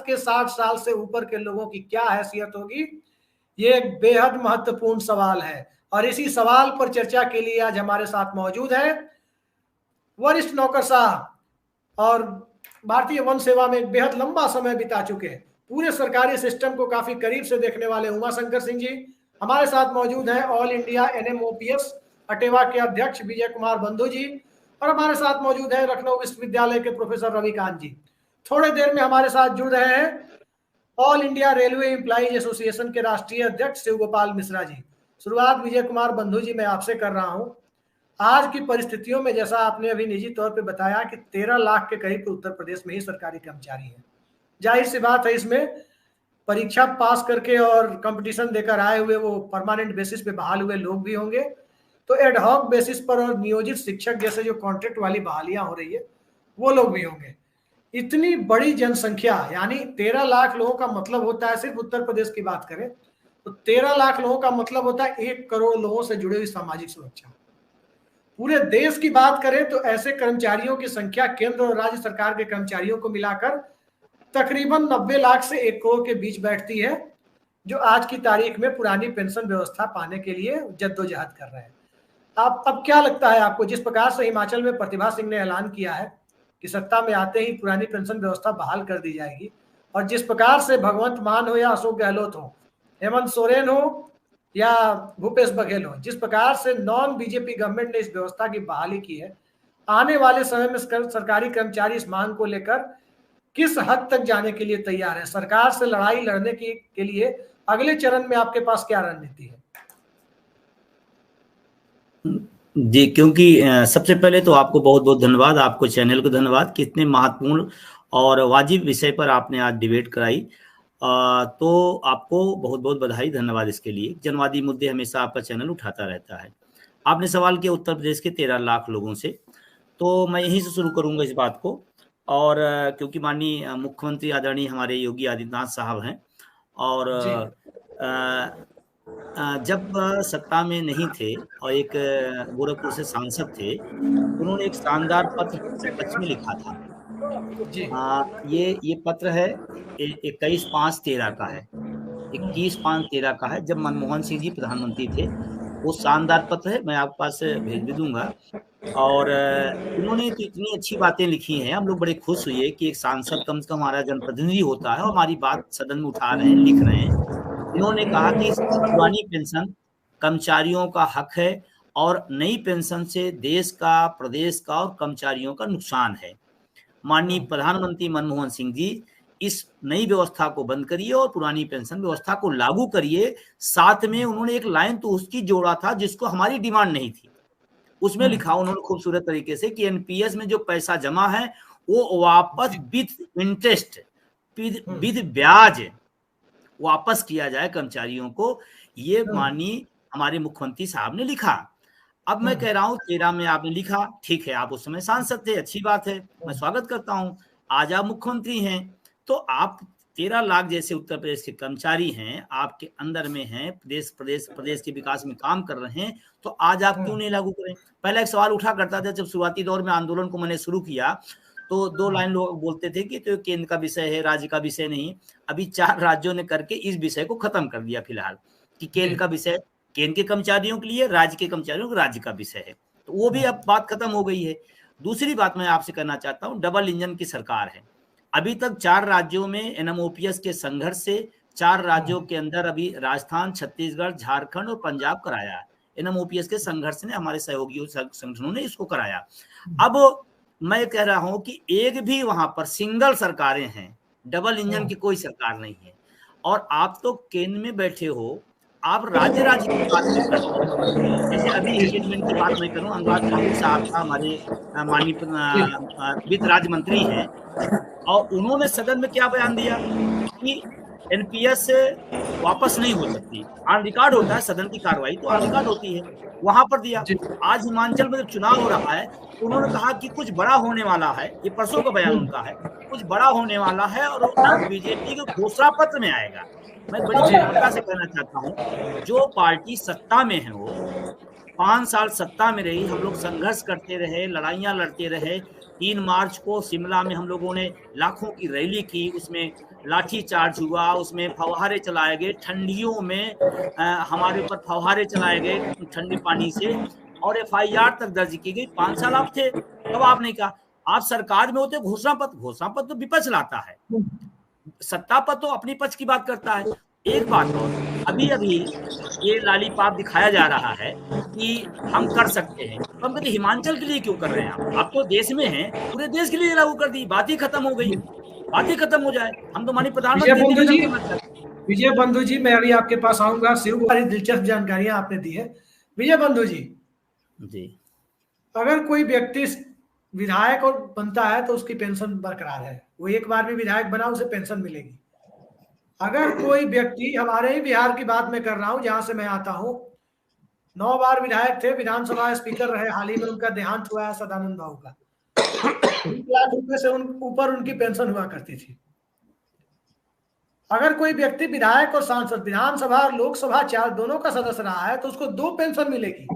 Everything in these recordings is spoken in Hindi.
के 60 साल से ऊपर के लोगों की क्या हैसियत होगी, ये एक बेहद महत्वपूर्ण सवाल है। और इसी सवाल पर चर्चा के लिए आज हमारे साथ मौजूद है वरिष्ठ नौकरशाह और भारतीय वन सेवा में बेहद लंबा समय बिता चुके हैं, पूरे सरकारी सिस्टम को काफी करीब से देखने वाले उमाशंकर सिंह जी हमारे साथ मौजूद हैं। ऑल इंडिया एनएमओपीएस अटेवा के अध्यक्ष विजय कुमार बंधु जी, और हमारे साथ मौजूद है लखनऊ विश्वविद्यालय के प्रोफेसर रविकांत जी। थोड़ी देर में हमारे साथ जुड़ रहे हैं all India railway employees association के राष्ट्रीय अध्यक्ष शिव गोपाल मिश्रा जी। शुरुआत विजय कुमार बंधु जी मैं आपसे कर रहा हूं। आज की परिस्थितियों में जैसा आपने अभी निजी तौर पे बताया कि 13 लाख के करीब उत्तर प्रदेश में ही सरकारी कर्मचारी हैं। जाहिर सी बात है, इसमें परीक्षा पास करके और कंपटीशन देकर आए हुए वो परमानेंट बेसिस पे बहाल हुए लोग भी होंगे, तो एडहॉक बेसिस पर और नियोजित शिक्षक जैसे जो कॉन्ट्रैक्ट वाली बहालियां हो रही है वो लोग भी होंगे। इतनी बड़ी जनसंख्या, यानी 13 लाख लोगों का मतलब होता है, सिर्फ उत्तर प्रदेश की बात करें तो 13 लाख लोगों का मतलब होता है 1 करोड़ लोगों से जुड़ी हुई सामाजिक सुरक्षा। पूरे देश की बात करें तो ऐसे कर्मचारियों की संख्या केंद्र और राज्य सरकार के कर्मचारियों को मिलाकर तकरीबन 90 लाख से 1 करोड़ के बीच बैठती है, जो आज की तारीख में पुरानी पेंशन व्यवस्था पाने के लिए जद्दोजहद कर रहे हैं। आप अब क्या लगता है आपको, जिस प्रकार से हिमाचल में प्रतिभा सिंह ने ऐलान किया है कि सत्ता में आते ही पुरानी पेंशन व्यवस्था बहाल कर दी जाएगी, और जिस प्रकार से भगवंत मान हो या अशोक गहलोत हो, हेमंत सोरेन हो या भूपेश बघेल हो, जिस प्रकार से नॉन बीजेपी गवर्नमेंट ने इस व्यवस्था की बहाली की है, आने वाले समय में सरकारी कर्मचारी इस मांग को लेकर किस हद तक जाने के लिए तैयार है? सरकार से लड़ाई लड़ने के लिए अगले चरण में आपके पास क्या रणनीति है? जी, क्योंकि सबसे पहले तो आपको बहुत बहुत धन्यवाद, आपको चैनल को धन्यवाद कि इतने महत्वपूर्ण और वाजिब विषय पर आपने आज डिबेट कराई। तो आपको बहुत बहुत बधाई, धन्यवाद इसके लिए। जनवादी मुद्दे हमेशा आपका चैनल उठाता रहता है। आपने सवाल किया उत्तर प्रदेश के 13 लाख लोगों से, तो मैं यहीं से शुरू करूंगा इस बात को। और क्योंकि माननीय मुख्यमंत्री आदरणीय हमारे योगी आदित्यनाथ साहब हैं, और जब सत्ता में नहीं थे और एक गोरखपुर से सांसद थे, उन्होंने एक शानदार पत्र के पक्ष में लिखा था। ये पत्र है 21/5/13 का है, 21/5/13 का है, जब मनमोहन सिंह जी प्रधानमंत्री थे। वो शानदार पत्र है, मैं आपके पास भेज भी दूंगा। और उन्होंने तो इतनी अच्छी बातें लिखी हैं, हम लोग बड़े खुश हुए कि एक सांसद कम से कम हमारा जनप्रतिनिधि होता है और हमारी बात सदन में उठा रहे हैं, लिख रहे हैं। इन्होंने कहा कि पुरानी पेंशन कर्मचारियों का हक है और नई पेंशन से देश का, प्रदेश का और कर्मचारियों का नुकसान है। माननीय प्रधानमंत्री मनमोहन सिंह जी, इस नई व्यवस्था को बंद करिए और पुरानी पेंशन व्यवस्था को लागू करिए। साथ में उन्होंने एक लाइन तो उसकी जोड़ा था जिसको हमारी डिमांड नहीं थी। उसमें लिखा उन्होंने खूबसूरत तरीके से कि एनपीएस में जो पैसा जमा है वो वापस विद इंटरेस्ट, विद ब्याज वापस किया जाए कर्मचारियों को। ये माननीय हमारे मुख्यमंत्री साहब ने लिखा। अब मैं कह रहा हूं 13 में आपने लिखा, ठीक है, आप उस समय सांसद थे, अच्छी बात है, मैं स्वागत करता हूं। आज आप मुख्यमंत्री हैं, तो आप 13 लाख जैसे उत्तर प्रदेश के कर्मचारी हैं, आपके अंदर में हैं, प्रदेश के विकास में काम कर रहे हैं, तो आज आप क्यों नहीं लागू करें? पहला एक सवाल उठा करता था, जब शुरुआती दौर में आंदोलन को मैंने शुरू किया तो 2 लाइन लोग बोलते थे कि तो केंद्र का विषय है, राज्य का विषय नहीं। अभी 4 राज्यों ने करके इस विषय को खत्म कर दिया फिलहाल, कि केंद्र का विषय केंद्र के कर्मचारियों के लिए, राज्य के कर्मचारियों के राज्य का विषय है, तो वो भी अब बात खत्म हो गई है। दूसरी बात मैं आपसे करना चाहता हूँ, डबल इंजन की सरकार है। अभी तक 4 राज्यों में एनएमओपीएस के संघर्ष से 4 राज्यों के अंदर अभी राजस्थान, छत्तीसगढ़, झारखंड और पंजाब कराया। एनएमओपीएस के संघर्ष ने, हमारे सहयोगी संगठनों ने इसको कराया। अब मैं कह रहा हूं कि एक भी वहां पर सिंगल सरकारें हैं, डबल इंजन की कोई सरकार नहीं है। और आप तो केंद्र में बैठे हो, आप राज्य की बात नहीं करते। जैसे अभी स्टेटमेंट की बात मैं करूं, अनुराग ठाकुर साहब का, हमारे माननीय वित्त राज्य मंत्री हैं, और उन्होंने सदन में क्या बयान दिया कि एनपीएस वापस नहीं हो सकती, ऑन रिकॉर्ड होता है, सदन की कार्रवाई तो ऑन रिकॉर्ड होती है, वहां पर दिया। आज हिमाचल में जब चुनाव हो रहा है तो उन्होंने कहा कि कुछ बड़ा होने वाला है, ये परसों का बयान उनका है, कुछ बड़ा होने वाला है और बीजेपी के घोषणा पत्र में आएगा। मैं बड़ी विनम्रता से कहना चाहता हूँ, जो पार्टी सत्ता में है वो 5 साल सत्ता में रही, हम लोग संघर्ष करते रहे, लड़ाइयां लड़ते रहे, 3 मार्च को शिमला में हम लोगों ने लाखों की रैली की, उसमें लाठी चार्ज हुआ, उसमें फव्वारे चलाए गए, ठंडियों में हमारे ऊपर फव्वारे चलाए गए ठंडे पानी से, और FIR तक दर्ज की गई। 5 साल आप थे तब आपने कहा, आप सरकार में होते घोषणा पत्र तो विपक्ष लाता है, सत्ता पर तो अपनी पक्ष की बात करता है। एक बात और, अभी ये लॉलीपॉप दिखाया जा रहा है कि हम कर सकते हैं, तो हम कहते हिमाचल के लिए क्यों कर रहे हैं? आप तो देश में हैं, पूरे देश के लिए लागू कर दी, बात ही खत्म हो गई, बात ही खत्म हो जाए। हम तो माननीय प्रधानमंत्री। विजय बंधु जी, मैं अभी आपके पास आऊंगा, सिर्फ सारी दिलचस्प जानकारियां आपने दी है। विजय बंधु जी, अगर कोई व्यक्ति विधायक और बनता है तो उसकी पेंशन बरकरार है, वो एक बार भी विधायक बना उसे पेंशन मिलेगी। अगर कोई व्यक्ति, हमारे ही बिहार की बात मैं कर रहा हूं जहां से मैं आता हूं, 9 बार विधायक थे, विधानसभा स्पीकर रहे, हाल ही में उनका देहांत हुआ है सदानंद भाऊ का। 1 लाख रुपए से ऊपर उनकी पेंशन हुआ करती थी। अगर कोई व्यक्ति विधायक और सांसद, विधानसभा और लोकसभा दोनों का सदस्य रहा है तो उसको 2 पेंशन मिलेगी।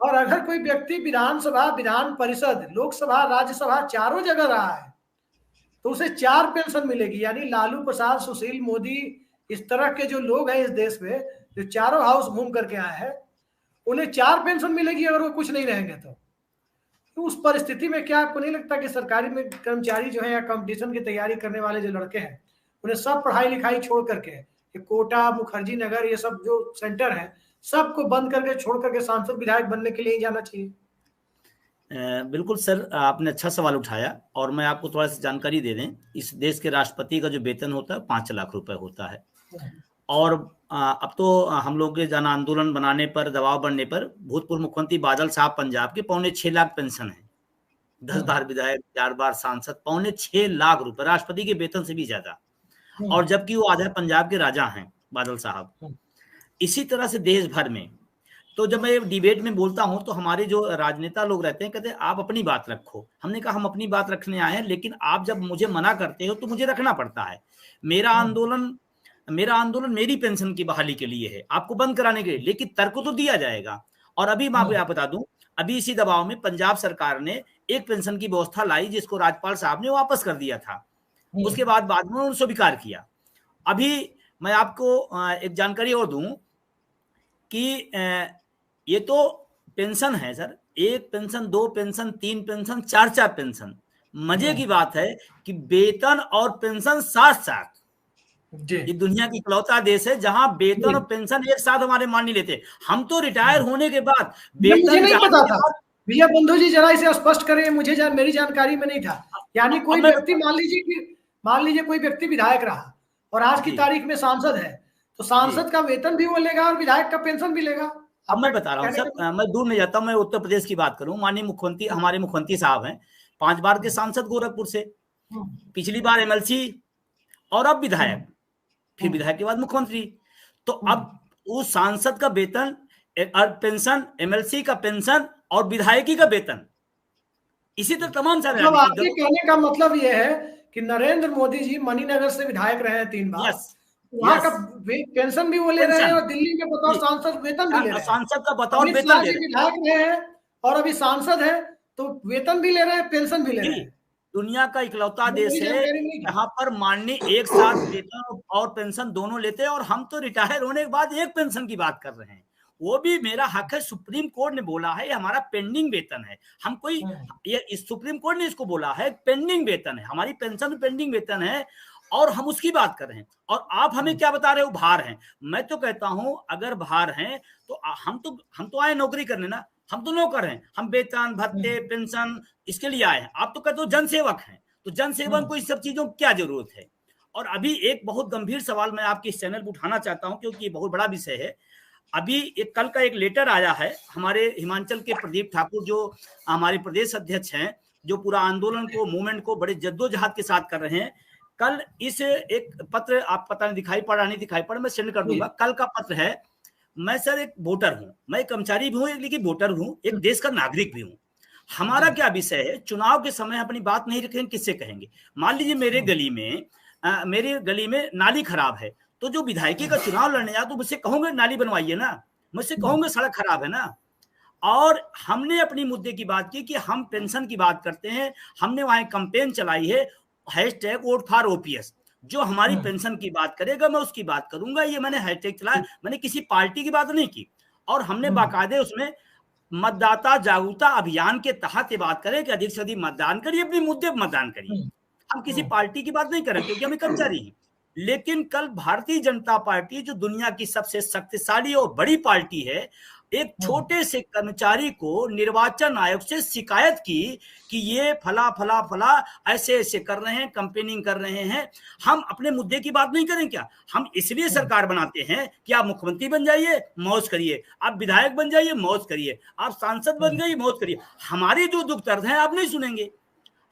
और अगर कोई व्यक्ति विधानसभा, विधान परिषद, लोकसभा, राज्यसभा चारों जगह रहा है तो उसे 4 पेंशन मिलेगी। यानी लालू प्रसाद, सुशील मोदी, इस तरह के जो लोग हैं इस देश में, जो चारों हाउस घूम करके आए हैं, उन्हें 4 पेंशन मिलेगी अगर वो कुछ नहीं रहेंगे तो उस परिस्थिति में क्या आपको नहीं लगता कि सरकारी में कर्मचारी जो है या कंपटीशन की तैयारी करने वाले जो लड़के हैं, उन्हें सब पढ़ाई लिखाई छोड़ करके कोटा, मुखर्जी नगर, ये सब जो सेंटर है, सबको बंद करके छोड़ करके सांसद विधायक बनने के लिए ही जाना चाहिए? बिल्कुल सर, आपने अच्छा सवाल उठाया, और मैं आपको थोड़ा सा जानकारी दे दें। इस देश के राष्ट्रपति का जो वेतन होता है 5 लाख रुपए होता है, और अब तो हम लोग के जन आंदोलन बनाने पर, दबाव बढ़ने पर, भूतपूर्व मुख्यमंत्री बादल साहब पंजाब के 6.25 लाख पेंशन है, 10 बार विधायक, 4 बार सांसद, 6.25 लाख रुपए, राष्ट्रपति के वेतन से भी ज्यादा। और जबकि वो आधा पंजाब के राजा हैं बादल साहब। इसी तरह से देश भर में, तो जब मैं डिबेट में बोलता हूं तो हमारे जो राजनेता लोग रहते हैं कहते हैं आप अपनी बात रखो। हमने कहा हम अपनी बात रखने आए हैं, लेकिन आप जब मुझे मना करते हो तो मुझे रखना पड़ता है। मेरा आंदोलन मेरी पेंशन की बहाली के लिए है, आपको बंद कराने के लिए, लेकिन तर्क तो दिया जाएगा। और अभी मैं आपको बता दूं, अभी इसी दबाव में पंजाब सरकार ने एक पेंशन की व्यवस्था लाई जिसको राज्यपाल साहब ने वापस कर दिया था। उसके बाद में उन्होंने स्वीकार किया। अभी मैं आपको एक जानकारी और दूं कि ये तो पेंशन है sir, 1 pension, 2 pension, 3 pension, 4 pension. मजे की बात है कि वेतन और पेंशन साथ साथ। ये दुनिया की इकलौता देश है जहां वेतन और पेंशन एक साथ हमारे मान नहीं लेते। हम तो रिटायर होने के बाद वेतन, मुझे नहीं पता था। भैया बंधु जी जरा इसे स्पष्ट करें, मुझे मेरी जानकारी में नहीं था। यानी कोई व्यक्ति, मान लीजिए कोई व्यक्ति विधायक रहा और आज की तारीख में सांसद है, तो सांसद का वेतन भी वो लेगा और विधायक का पेंशन भी लेगा। अब मैं बता रहा हूँ सर, मैं दूर नहीं जाता हूँ, मैं उत्तर प्रदेश की बात करूँ। माननीय मुख्यमंत्री, हमारे मुख्यमंत्री साहब हैं, 5 बार के सांसद गोरखपुर से, पिछली बार MLC और अब विधायक, फिर विधायक के बाद मुख्यमंत्री। तो अब उस सांसद का वेतन, पेंशन, MLC का पेंशन और विधायकी का वेतन, इसी तरह तमाम सारे। मतलब आपके कहने का मतलब ये है कि नरेंद्र मोदी जी मणिनगर से विधायक रहे हैं 3 बार, वहां का पेंशन भी वो ले रहे हैं और दिल्ली में बताओ सांसद वेतन भी ले रहे हैं। सांसद का बताओ वेतन ले रहे हैं, विधायक रहे हैं और अभी सांसद है तो वेतन भी ले रहे हैं, पेंशन भी ले रहे हैं। दुनिया का इकलौता देश है यहाँ पर माननीय एक साथ वेतन और पेंशन दोनों लेते हैं, और हम तो रिटायर होने के बाद 1 पेंशन की बात कर रहे हैं। वो भी मेरा हक है, सुप्रीम कोर्ट ने बोला है हमारा पेंडिंग वेतन है। हम कोई, ये सुप्रीम कोर्ट ने इसको बोला है पेंडिंग वेतन है, हमारी पेंशन पेंडिंग वेतन है, और हम उसकी बात कर रहे हैं। और आप हमें क्या बता रहे हो, भार हैं। मैं तो कहता हूं अगर भार हैं तो हम तो आए नौकरी करने ना, हम तो नौकर हैं, हम वेतन, भत्ते, पेंशन इसके लिए आए हैं। आप तो कहते हो जनसेवक हैं, तो जनसेवक को इस सब चीजों की क्या जरूरत है? और अभी एक बहुत गंभीर सवाल मैं आपके इस चैनल पर उठाना चाहता हूं, क्योंकि ये बहुत बड़ा विषय है। अभी एक कल का एक लेटर आया है हमारे हिमाचल के प्रदीप ठाकुर, जो हमारे प्रदेश अध्यक्ष हैं, जो पूरा आंदोलन को, मूवमेंट को बड़े जद्दोजहद के साथ कर रहे हैं। कल इस एक पत्र, आप पता नहीं दिखाई पड़ा नहीं दिखाई पड़ा, मैं सेंड कर दूंगा। कल का पत्र है। मैं सर एक वोटर हूं, मैं एक कर्मचारी भी हूं, लेकिन वोटर हूं, एक देश का नागरिक भी हूं। हमारा क्या विषय है, चुनाव के समय अपनी बात नहीं रखेंगे किससे कहेंगे? मान लीजिए मेरे गली में नाली खराब है, तो जो विधायकी का चुनाव लड़ने जाए तो मुझसे कहोगे नाली बनवाइए ना, मुझसे कहोगे सड़क खराब है ना। और हमने अपनी मुद्दे की बात की कि हम पेंशन की बात करते हैं। हमने वहां कैंपेन चलाई है #VoteForOPS, जो हमारी पेंशन की बात करेगा मैं उसकी बात करूंगा। ये मैंने हैशटैग चलाया, मैंने किसी पार्टी की बात नहीं की। और हमने बाकायदे उसमें मतदाता जागरूकता अभियान के तहत ये बात करें कि अधिक से अधिक मतदान करिए, अपने मुद्दे पर मतदान करिए। हम किसी पार्टी की बात नहीं कर रहे क्योंकि हमें कर्मचारी हैं। लेकिन कल भारतीय जनता पार्टी, जो दुनिया की सबसे शक्तिशाली और बड़ी पार्टी है, एक छोटे से कर्मचारी को निर्वाचन आयोग से शिकायत की कि ये फला फला फला ऐसे ऐसे कर रहे हैं, कंपेनिंग कर रहे हैं। हम अपने मुद्दे की बात नहीं करें क्या? हम इसलिए सरकार बनाते हैं कि आप मुख्यमंत्री बन जाइए, मौज करिए, आप विधायक बन जाइए, मौज करिए, आप सांसद बन गए, मौज करिए। हमारी जो दुख दर्द है आप नहीं सुनेंगे।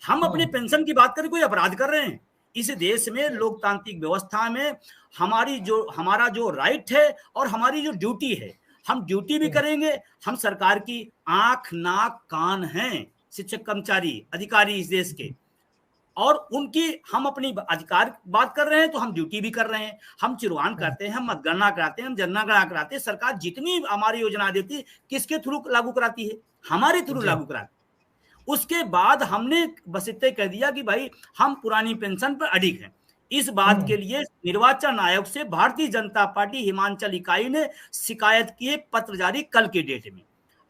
हम अपने पेंशन की बात करें, कोई अपराध कर रहे हैं? इस देश में लोकतांत्रिक व्यवस्था में हमारा जो राइट है और हमारी जो ड्यूटी है, हम ड्यूटी भी करेंगे। हम सरकार की आंख नाक कान हैं, शिक्षक कर्मचारी अधिकारी इस देश के, और उनकी हम अपनी अधिकार बात कर रहे हैं तो हम ड्यूटी भी कर रहे हैं। हम चुनाव करते हैं, हम मतगणना कराते हैं, हम जनगणना कराते हैं। सरकार जितनी हमारी योजना देती है किसके थ्रू लागू कराती है? हमारे थ्रू लागू कराती है। उसके बाद हमने बस इतना कह दिया कि भाई हम पुरानी पेंशन पर अडिग हैं। इस बात के लिए निर्वाचन आयोग से भारतीय जनता पार्टी हिमाचल इकाई ने शिकायत की, पत्र जारी कल के डेट में।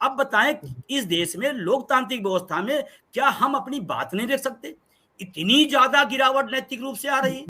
अब बताएं, इस देश में लोकतांत्रिक व्यवस्था में क्या हम अपनी बात नहीं रख सकते? इतनी ज्यादा गिरावट नैतिक रूप से आ रही है।